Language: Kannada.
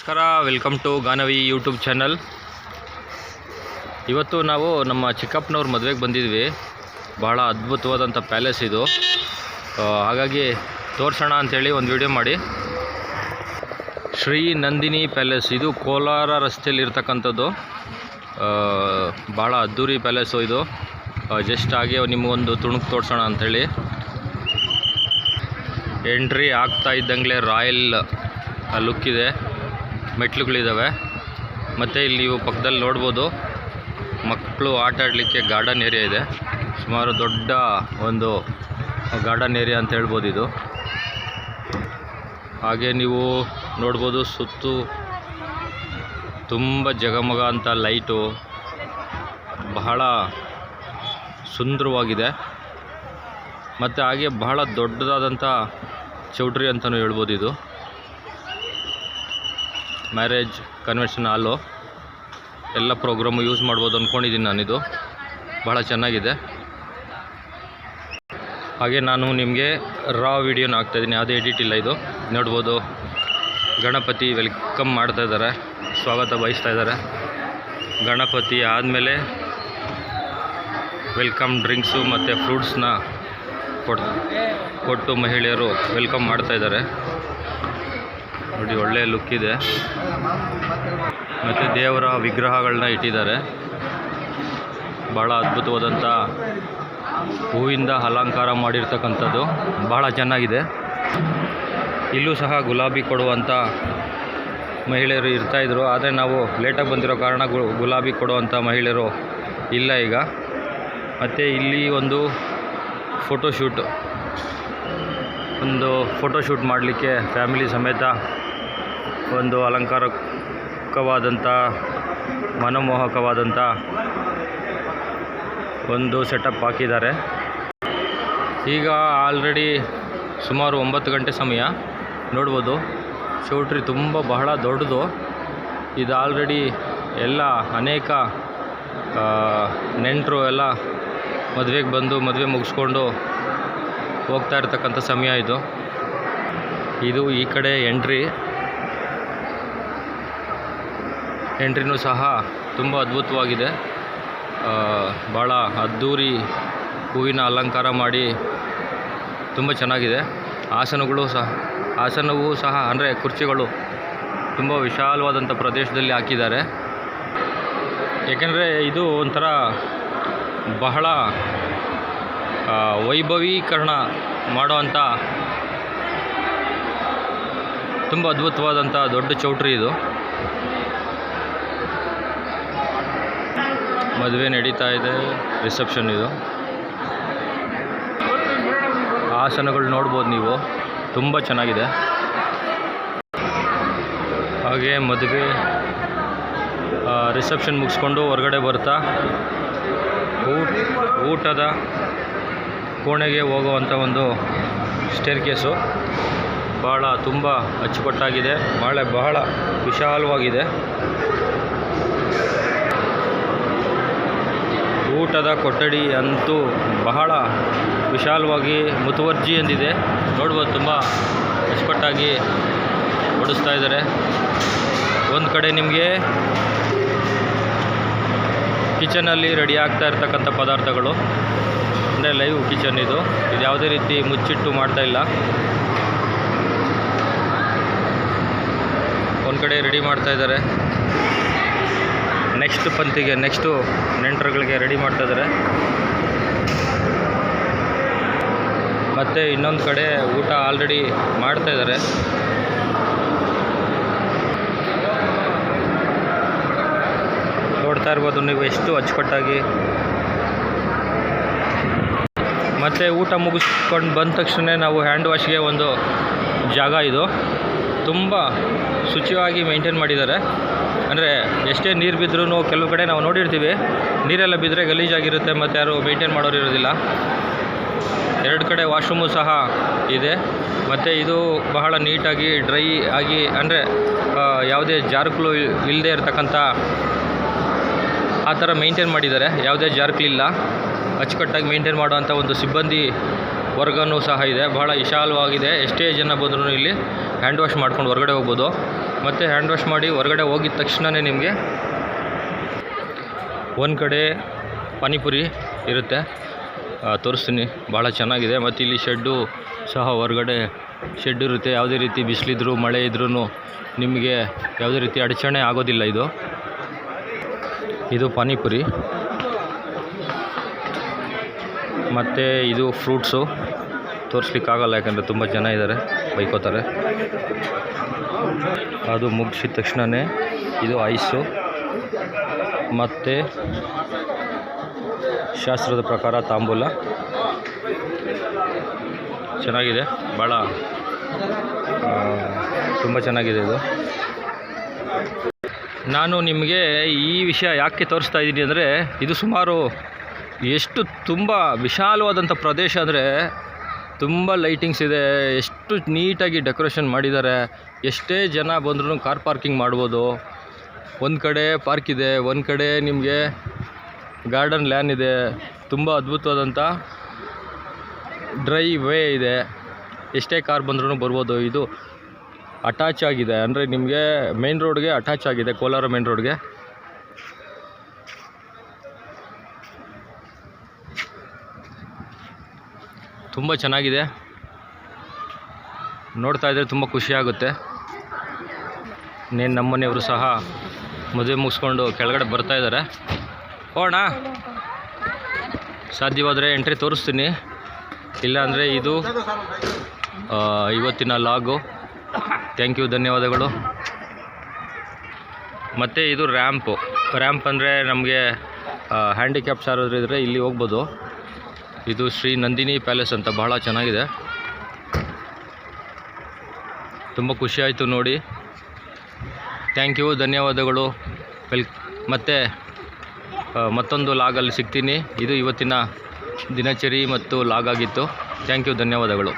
ನಮಸ್ಕಾರ, welcome to Ganavi YouTube channel. ಇವತ್ತು ನಾವು ನಮ್ಮ ಚಿಕ್ಕಪ್ಪನವ್ರ ಮದುವೆಗೆ ಬಂದಿದ್ವಿ. ಭಾಳ ಅದ್ಭುತವಾದಂಥ ಪ್ಯಾಲೇಸ್ ಇದು. ಹಾಗಾಗಿ ತೋರಿಸೋಣ ಅಂಥೇಳಿ ಒಂದು ವಿಡಿಯೋ ಮಾಡಿ. ಶ್ರೀ ನಂದಿನಿ ಪ್ಯಾಲೇಸ್, ಇದು ಕೋಲಾರ ರಸ್ತೆಯಲ್ಲಿ ಇರ್ತಕ್ಕಂಥದ್ದು. ಭಾಳ ಅದ್ಧೂರಿ ಪ್ಯಾಲೇಸು ಇದು. ಜಸ್ಟ್ ಹಾಗೆ ನಿಮಗೊಂದು ತುಣುಕು ತೋರಿಸೋಣ ಅಂಥೇಳಿ. ಎಂಟ್ರಿ ಆಗ್ತಾ ಇದ್ದಂಗೆ ರಾಯಲ್ ಲುಕ್ ಇದೆ, ಮೆಟ್ಲುಗಳಿದ್ದಾವೆ. ಮತ್ತು ಇಲ್ಲಿ ನೀವು ಪಕ್ಕದಲ್ಲಿ ನೋಡ್ಬೋದು, ಮಕ್ಕಳು ಆಟ ಆಡಲಿಕ್ಕೆ ಗಾರ್ಡನ್ ಏರಿಯಾ ಇದೆ. ಸುಮಾರು ದೊಡ್ಡ ಒಂದು ಗಾರ್ಡನ್ ಏರಿಯಾ ಅಂತ ಹೇಳ್ಬೋದು ಇದು. ಹಾಗೆ ನೀವು ನೋಡ್ಬೋದು, ಸುತ್ತು ತುಂಬ ಜಗಮಗ ಅಂತ ಲೈಟು, ಬಹಳ ಸುಂದರವಾಗಿದೆ. ಮತ್ತು ಹಾಗೆ ಬಹಳ ದೊಡ್ಡದಾದಂಥ ಚೌಟ್ರಿ ಅಂತಲೂ ಹೇಳ್ಬೋದು. ಇದು ಮ್ಯಾರೇಜ್ ಕನ್ವೆನ್ಷನ್ ಹಾಲು, ಎಲ್ಲ ಪ್ರೋಗ್ರಾಮು ಯೂಸ್ ಮಾಡ್ಬೋದು ಅಂದ್ಕೊಂಡಿದ್ದೀನಿ ನಾನಿದು. ಭಾಳ ಚೆನ್ನಾಗಿದೆ. ಹಾಗೆ ನಾನು ನಿಮಗೆ ರಾ ವಿಡಿಯೋನ ಹಾಕ್ತಾಯಿದ್ದೀನಿ, ಯಾವುದೇ ಎಡಿಟ್ ಇಲ್ಲ. ಇದು ನೋಡ್ಬೋದು, ಗಣಪತಿ ವೆಲ್ಕಮ್ ಮಾಡ್ತಾ ಇದ್ದಾರೆ, ಸ್ವಾಗತ ಬಯಸ್ತಾ ಇದ್ದಾರೆ. ಗಣಪತಿ ಆದಮೇಲೆ ವೆಲ್ಕಮ್ ಡ್ರಿಂಕ್ಸು ಮತ್ತು ಫ್ರೂಟ್ಸ್ನ ಕೊಟ್ಟು ಮಹಿಳೆಯರು ವೆಲ್ಕಮ್ ಮಾಡ್ತಾ ಇದ್ದಾರೆ. ನೋಡಿ, ಒಳ್ಳೆಯ ಲುಕ್ ಇದೆ. ಮತ್ತು ದೇವರ ವಿಗ್ರಹಗಳನ್ನ ಇಟ್ಟಿದ್ದಾರೆ. ಭಾಳ ಅದ್ಭುತವಾದಂಥ ಹೂವಿಂದ ಅಲಂಕಾರ ಮಾಡಿರ್ತಕ್ಕಂಥದ್ದು, ಭಾಳ ಚೆನ್ನಾಗಿದೆ. ಇಲ್ಲೂ ಸಹ ಗುಲಾಬಿ ಕೊಡುವಂಥ ಮಹಿಳೆಯರು ಇರ್ತಾಯಿದ್ರು. ಆದರೆ ನಾವು ಲೇಟಾಗಿ ಬಂದಿರೋ ಕಾರಣ ಗುಲಾಬಿ ಕೊಡುವಂಥ ಮಹಿಳೆಯರು ಇಲ್ಲ ಈಗ. ಮತ್ತು ಇಲ್ಲಿ ಒಂದು ಫೋಟೋಶೂಟ್ ಮಾಡಲಿಕ್ಕೆ ಫ್ಯಾಮಿಲಿ ಸಮೇತ ಒಂದು ಅಲಂಕಾರಕವಾದಂಥ, ಮನಮೋಹಕವಾದಂಥ ಒಂದು ಸೆಟಪ್ ಹಾಕಿದ್ದಾರೆ. ಈಗ ಆಲ್ರೆಡಿ ಸುಮಾರು 9 ಗಂಟೆ ಸಮಯ. ನೋಡ್ಬೋದು, ಚೌಟ್ರಿ ಬಹಳ ದೊಡ್ಡದು. ಇದು ಆಲ್ರೆಡಿ ಎಲ್ಲ ಅನೇಕ ನೆಂಟರು ಎಲ್ಲ ಮದುವೆಗೆ ಬಂದು ಮದುವೆ ಮುಗಿಸ್ಕೊಂಡು ಹೋಗ್ತಾ ಇರ್ತಕ್ಕಂಥ ಸಮಯ ಇದು. ಇದು ಈ ಕಡೆ ಎಂಟ್ರಿನೂ ಸಹ ತುಂಬ ಅದ್ಭುತವಾಗಿದೆ. ಭಾಳ ಅದ್ಧೂರಿ ಹೂವಿನ ಅಲಂಕಾರ ಮಾಡಿ ತುಂಬ ಚೆನ್ನಾಗಿದೆ. ಆಸನವೂ ಸಹ ಅಂದರೆ ಕುರ್ಚಿಗಳು ತುಂಬ ವಿಶಾಲವಾದಂಥ ಪ್ರದೇಶದಲ್ಲಿ ಹಾಕಿದ್ದಾರೆ. ಏಕೆಂದರೆ ಇದು ಒಂಥರ ಬಹಳ ವೈಭವೀಕರಣ ಮಾಡುವಂಥ ತುಂಬ ಅದ್ಭುತವಾದಂಥ ದೊಡ್ಡ ಚೌಟ್ರಿ ಇದು. ಮದುವೆ ನಡೀತಾ ಇದೆ, ರಿಸೆಪ್ಷನ್ ಇದು. ಆಸನಗಳು ನೋಡ್ಬೋದು ನೀವು, ತುಂಬ ಚೆನ್ನಾಗಿದೆ. ಹಾಗೆ ಮದುವೆ ರಿಸೆಪ್ಷನ್ ಮುಗಿಸ್ಕೊಂಡು ಹೊರಗಡೆ ಬರ್ತಾ ಊಟದ ಕೋಣೆಗೆ ಹೋಗುವಂಥ ಒಂದು ಸ್ಟೇರ್ ಕೇಸು ತುಂಬ ಅಚ್ಚುಕಟ್ಟಾಗಿದೆ. ಬಹಳ ವಿಶಾಲವಾಗಿದೆ. ಊಟದ ಕೊಠಡಿ ಅಂತೂ ಬಹಳ ವಿಶಾಲವಾಗಿ ಮುತುವರ್ಜಿ ಎಂದಿದೆ. ನೋಡ್ಬೋದು, ತುಂಬ ಅಚ್ಚುಕಟ್ಟಾಗಿ ಬಡಿಸ್ತಾ ಇದ್ದಾರೆ. ಒಂದು ಕಡೆ ನಿಮಗೆ ಕಿಚನಲ್ಲಿ ರೆಡಿ ಆಗ್ತಾ ಇರ್ತಕ್ಕಂಥ ಪದಾರ್ಥಗಳು, ಅಂದರೆ ಲೈವ್ ಕಿಚನ್ ಇದು ಯಾವುದೇ ರೀತಿ ಮುಚ್ಚಿಟ್ಟು ಮಾಡ್ತಾ ಇಲ್ಲ. ಒಂದು ಕಡೆ ರೆಡಿ ಮಾಡ್ತಾ ಇದ್ದಾರೆ, ನೆಕ್ಸ್ಟು ನೆಂಟರುಗಳಿಗೆ ರೆಡಿ ಮಾಡ್ತಾ ಇದ್ದಾರೆ. ಮತ್ತು ಇನ್ನೊಂದು ಕಡೆ ಊಟ ಆಲ್ರೆಡಿ ಮಾಡ್ತಾ ಇದ್ದಾರೆ. ನೋಡ್ತಾ ಇರ್ಬೋದು ನೀವು ಎಷ್ಟು ಅಚ್ಚುಕಟ್ಟಾಗಿ. ಮತ್ತು ಊಟ ಮುಗಿಸ್ಕೊಂಡು ಬಂದ ತಕ್ಷಣ ನಾವು ಹ್ಯಾಂಡ್ ವಾಶ್ಗೆ ಒಂದು ಜಾಗ ಇದು. ತುಂಬ ಶುಚಿಯಾಗಿ ಮೇಂಟೈನ್ ಮಾಡಿದ್ದಾರೆ. ಅಂದರೆ ಎಷ್ಟೇ ನೀರು ಬಿದ್ದರೂ ಕೆಲವು ಕಡೆ ನಾವು ನೋಡಿರ್ತೀವಿ, ನೀರೆಲ್ಲ ಬಿದ್ದರೆ ಗಲೀಜಾಗಿರುತ್ತೆ, ಮತ್ತು ಯಾರು ಮೇಂಟೈನ್ ಮಾಡೋರು ಇರೋದಿಲ್ಲ. 2 ಕಡೆ ವಾಶ್ರೂಮು ಸಹ ಇದೆ. ಮತ್ತು ಇದು ಬಹಳ ನೀಟಾಗಿ ಡ್ರೈ ಆಗಿ, ಅಂದರೆ ಯಾವುದೇ ಜಾರ್ಕಲು ಇಲ್ಲದೆ ಇರತಕ್ಕಂಥ ಆ ಥರ ಮೇಂಟೈನ್ ಮಾಡಿದ್ದಾರೆ. ಯಾವುದೇ ಜಾರ್ಕಲಿಲ್ಲ, ಅಚ್ಚುಕಟ್ಟಾಗಿ ಮೇಂಟೈನ್ ಮಾಡುವಂಥ ಒಂದು ಸಿಬ್ಬಂದಿ ವರ್ಗನೂ ಸಹ ಇದೆ. ಬಹಳ ವಿಶಾಲವಾಗಿದೆ. ಎಷ್ಟೇ ಜನ ಬಂದರೂ ಇಲ್ಲಿ ಹ್ಯಾಂಡ್ ವಾಶ್ ಮಾಡ್ಕೊಂಡು ಹೊರಗಡೆ ಹೋಗ್ಬೋದು. ಮತ್ತು ಹ್ಯಾಂಡ್ ವಾಶ್ ಮಾಡಿ ಹೊರಗಡೆ ಹೋಗಿದ ತಕ್ಷಣವೇ ನಿಮಗೆ ಒಂದು ಕಡೆ ಪಾನಿಪುರಿ ಇರುತ್ತೆ, ತೋರಿಸ್ತೀನಿ. ಭಾಳ ಚೆನ್ನಾಗಿದೆ. ಮತ್ತು ಇಲ್ಲಿ ಶೆಡ್ಡು ಸಹ ಹೊರಗಡೆ ಶೆಡ್ ಇರುತ್ತೆ. ಯಾವುದೇ ರೀತಿ ಬಿಸಿಲಿದ್ರು ಮಳೆ ಇದ್ರೂ ನಿಮಗೆ ಯಾವುದೇ ರೀತಿ ಅಡಚಣೆ ಆಗೋದಿಲ್ಲ. ಇದು ಪಾನಿಪುರಿ. ಮತ್ತು ಇದು ಫ್ರೂಟ್ಸು ತೋರಿಸ್ಲಿಕ್ಕಾಗಲ್ಲ, ಯಾಕಂದರೆ ತುಂಬ ಜನ ಇದ್ದಾರೆ, ಬೈಕೋತಾರೆ. ಅದು ಮುಗಿಸಿದ ತಕ್ಷಣವೇ ಇದು ಐಸು. ಮತ್ತು ಶಾಸ್ತ್ರದ ಪ್ರಕಾರ ತಾಂಬೂಲ ಚೆನ್ನಾಗಿದೆ, ಭಾಳ ತುಂಬ ಚೆನ್ನಾಗಿದೆ ಇದು. ನಾನು ನಿಮಗೆ ಈ ವಿಷಯ ಯಾಕೆ ತೋರಿಸ್ತಾ ಇದ್ದೀನಿ ಅಂದರೆ, ಇದು ಸುಮಾರು ಎಷ್ಟು ತುಂಬ ವಿಶಾಲವಾದಂಥ ಪ್ರದೇಶ ಅಂದರೆ ತುಂಬ ಲೈಟಿಂಗ್ಸ್ ಇದೆ, ಎಷ್ಟು ನೀಟಾಗಿ ಡೆಕೋರೇಷನ್ ಮಾಡಿದ್ದಾರೆ. ಎಷ್ಟೇ ಜನ ಬಂದ್ರೂ ಕಾರ್ ಪಾರ್ಕಿಂಗ್ ಮಾಡ್ಬೋದು. ಒಂದು ಕಡೆ ಪಾರ್ಕ್ ಇದೆ, ಒಂದು ಕಡೆ ನಿಮಗೆ ಗಾರ್ಡನ್ ಲ್ಯಾನ್ ಇದೆ, ತುಂಬ ಅದ್ಭುತವಾದಂಥ ಡ್ರೈವ್ ವೇ ಇದೆ. ಎಷ್ಟೇ ಕಾರ್ ಬಂದ್ರೂ ಬರ್ಬೋದು. ಇದು ಅಟ್ಯಾಚ್ ಆಗಿದೆ, ಅಂದರೆ ನಿಮಗೆ ಮೇನ್ ರೋಡ್ಗೆ ಅಟ್ಯಾಚ್ ಆಗಿದೆ, ಕೋಲಾರ ಮೇನ್ ರೋಡ್ಗೆ. ತುಂಬ ಚೆನ್ನಾಗಿದೆ, ನೋಡ್ತಾ ಇದ್ದರೆ ತುಂಬ ಖುಷಿಯಾಗುತ್ತೆ. ನಮ್ಮ ಮನೆಯವರು ಸಹ ಮದುವೆ ಮುಗಿಸ್ಕೊಂಡು ಕೆಳಗಡೆ ಬರ್ತಾ ಇದ್ದಾರೆ. ಹೋಗೋಣ, ಸಾಧ್ಯವಾದರೆ ಎಂಟ್ರಿ ತೋರಿಸ್ತೀನಿ, ಇಲ್ಲಾಂದರೆ ಇದು ಇವತ್ತಿನ ಲಾಗು. ಥ್ಯಾಂಕ್ ಯು, ಧನ್ಯವಾದಗಳು. ಮತ್ತು ಇದು ರ್ಯಾಂಪ್ ಅಂದರೆ ನಮಗೆ ಹ್ಯಾಂಡಿಕ್ಯಾಪ್ಸ್ ಯಾರಾದರೂ ಇದ್ದರೆ ಇಲ್ಲಿ ಹೋಗ್ಬೋದು. ಇದು ಶ್ರೀ ನಂದಿನಿ ಪ್ಯಾಲೇಸ್ ಅಂತ, ಬಹಳ ಚೆನ್ನಾಗಿದೆ, ತುಂಬ ಖುಷಿಯಾಯಿತು ನೋಡಿ. ಥ್ಯಾಂಕ್ ಯು, ಧನ್ಯವಾದಗಳು. ಮತ್ತು ಮತ್ತೊಂದು ಲಾಗಲ್ಲಿ ಸಿಗ್ತೀನಿ. ಇದು ಇವತ್ತಿನ ದಿನಚರಿ ಮತ್ತು ಲಾಗ್ ಆಗಿತ್ತು. ಥ್ಯಾಂಕ್ ಯು, ಧನ್ಯವಾದಗಳು.